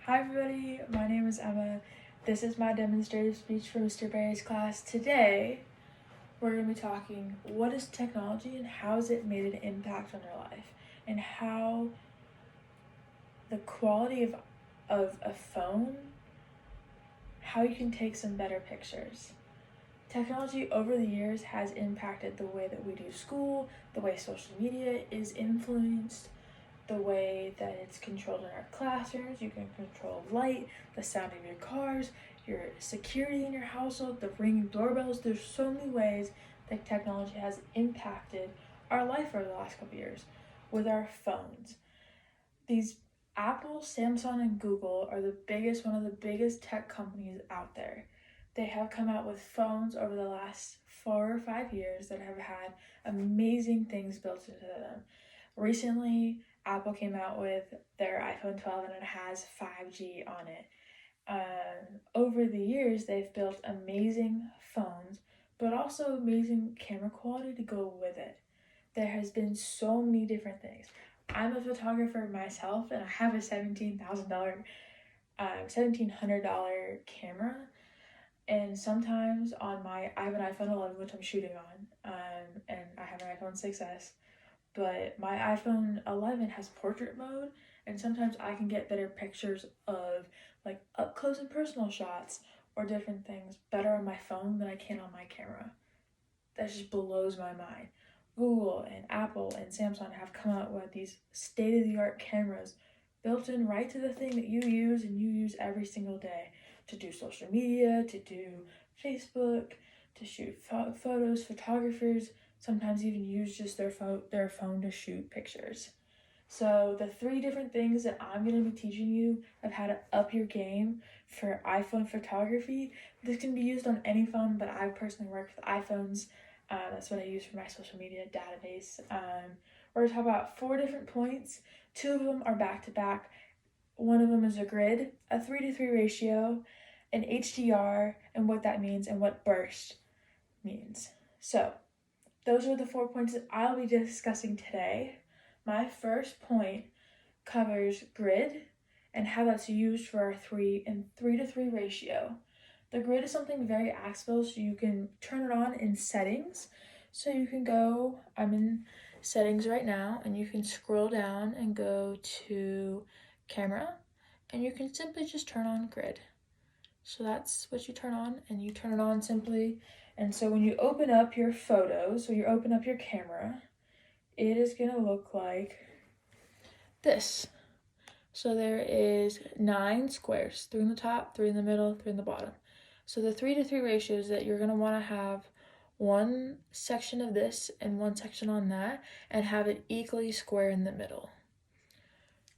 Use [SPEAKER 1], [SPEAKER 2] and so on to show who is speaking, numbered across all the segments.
[SPEAKER 1] Hi everybody, my name is Emma. This is my demonstrative speech for Mr. Barry's class. Today, we're going to be talking what is technology and how has it made an impact on your life, and how the quality of a phone, how you can take some better pictures. Technology over the years has impacted the way that we do school, the way social media is influenced, the way that it's controlled in our classrooms. You can control light, the sound of your cars, your security in your household, the ringing doorbells. There's so many ways that technology has impacted our life over the last couple years with our phones. These Apple, Samsung, and Google are one of the biggest tech companies out there. They have come out with phones over the last 4 or 5 years that have had amazing things built into them. Recently, Apple came out with their iPhone 12 and it has 5G on it. Over the years, they've built amazing phones, but also amazing camera quality to go with it. There has been so many different things. I'm a photographer myself, and I have a $1,700 camera. And sometimes I have an iPhone 11, which I'm shooting on, and I have an iPhone 6S. But my iPhone 11 has portrait mode, and sometimes I can get better pictures of like up close and personal shots or different things better on my phone than I can on my camera. That just blows my mind. Google and Apple and Samsung have come out with these state-of-the-art cameras built in right to the thing that you use and you use every single day to do social media, to do Facebook, to shoot photos. Photographers sometimes even use just their phone to shoot pictures. So the 3 different things that I'm going to be teaching you of how to up your game for iPhone photography. This can be used on any phone, but I personally work with iPhones. That's what I use for my social media database. We're going to talk about 4 different points. 2 of them are back to back. One of them is a grid, a 3:3 ratio, an HDR, and what that means and what burst means. So those are the 4 points that I'll be discussing today. My first point covers grid and how that's used for our 3:3 ratio. The grid is something very accessible, so you can turn it on in settings. So you can go, I'm in settings right now, and you can scroll down and go to camera, and you can simply just turn on grid. So that's what you turn on, and you turn it on simply. And so when you open up your photos, so you open up your camera, it is gonna look like this. So there is 9 squares, 3 in the top, 3 in the middle, 3 in the bottom. So the 3:3 ratio is that you're gonna wanna have one section of this and one section on that, and have it equally square in the middle.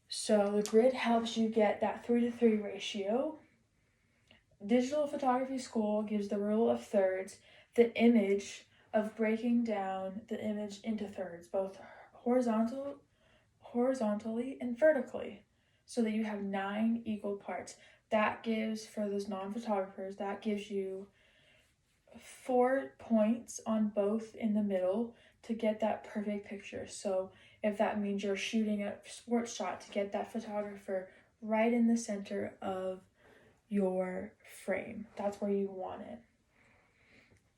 [SPEAKER 1] So the grid helps you get that 3:3 ratio. Digital Photography School gives the rule of thirds, the image of breaking down the image into thirds, both horizontally and vertically, so that you have 9 equal parts. That gives, for those non-photographers, that gives you 4 points on both in the middle to get that perfect picture. So if that means you're shooting a sports shot, to get that photographer right in the center of your frame. That's where you want it.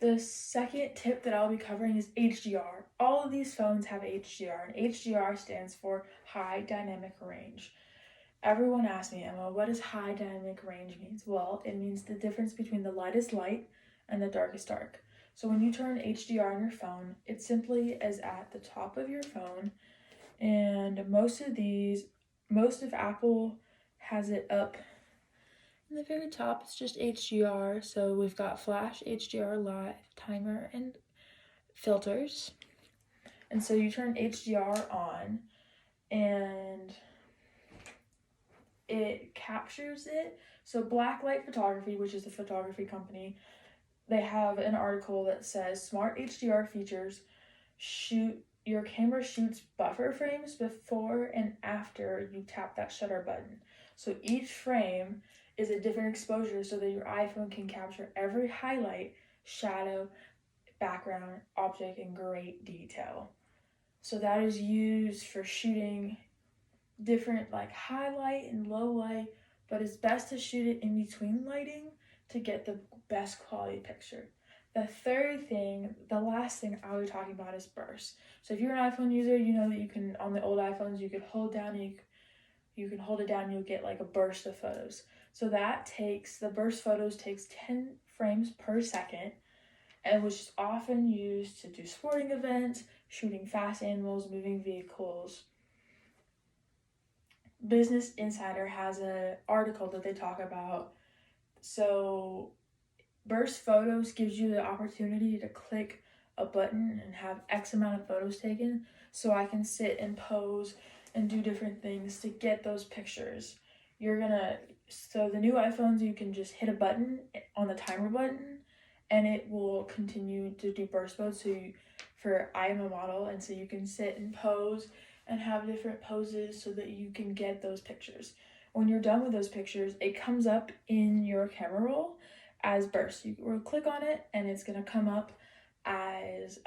[SPEAKER 1] The second tip that I'll be covering is HDR. All of these phones have HDR, and HDR stands for high dynamic range. Everyone asks me, Emma, what does high dynamic range means? Well, it means the difference between the lightest light and the darkest dark. So when you turn HDR on your phone, it simply is at the top of your phone, and most of Apple has it up in the very top. It's just HDR. So we've got flash, HDR, live, timer, and filters. And so you turn HDR on and it captures it. So Blacklight Photography, which is a photography company, they have an article that says smart HDR features your camera shoots buffer frames before and after you tap that shutter button. So each frame is a different exposure so that your iPhone can capture every highlight, shadow, background, object in great detail. So that is used for shooting different like highlight and low light but it's best to shoot it in between lighting to get the best quality picture. The third thing, the last thing I was talking about is burst. So if you're an iPhone user, you know that you can, on the old iPhones, you could hold down and you can hold it down and you'll get like a burst of photos. So the burst photos takes 10 frames per second, and which is often used to do sporting events, shooting fast animals, moving vehicles. Business Insider has an article that they talk about. So burst photos gives you the opportunity to click a button and have X amount of photos taken, so I can sit and pose and do different things to get those pictures. So the new iPhones, you can just hit a button on the timer button and it will continue to do burst mode. I am a model, and so you can sit and pose and have different poses so that you can get those pictures. When you're done with those pictures, it comes up in your camera roll as burst. You will click on it and it's going to come up as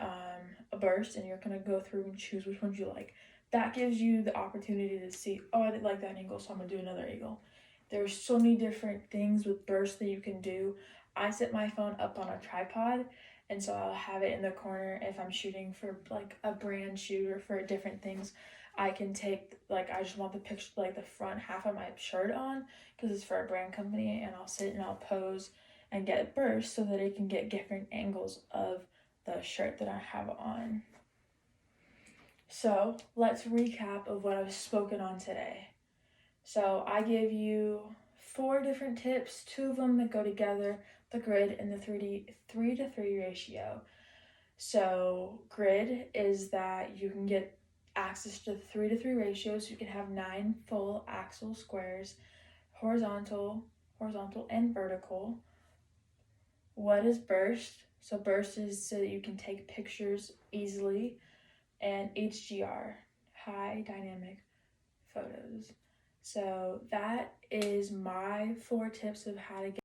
[SPEAKER 1] a burst, and you're going to go through and choose which ones you like. That gives you the opportunity to see, oh, I didn't like that angle, so I'm going to do another angle. There's so many different things with burst that you can do. I set my phone up on a tripod, and so I'll have it in the corner if I'm shooting for like a brand shoot or for different things. I can take, like, I just want the picture, like the front half of my shirt on because it's for a brand company, and I'll sit and I'll pose and get burst so that it can get different angles of the shirt that I have on. So let's recap of what I've spoken on today. So I gave you 4 different tips, 2 of them that go together, the grid and the 3:3 ratio. So grid is that you can get access to the 3:3 ratio, so you can have 9 full axle squares, horizontal and vertical. What is burst? So burst is so that you can take pictures easily, and HDR, high dynamic photos. So that is my 4 tips of how to get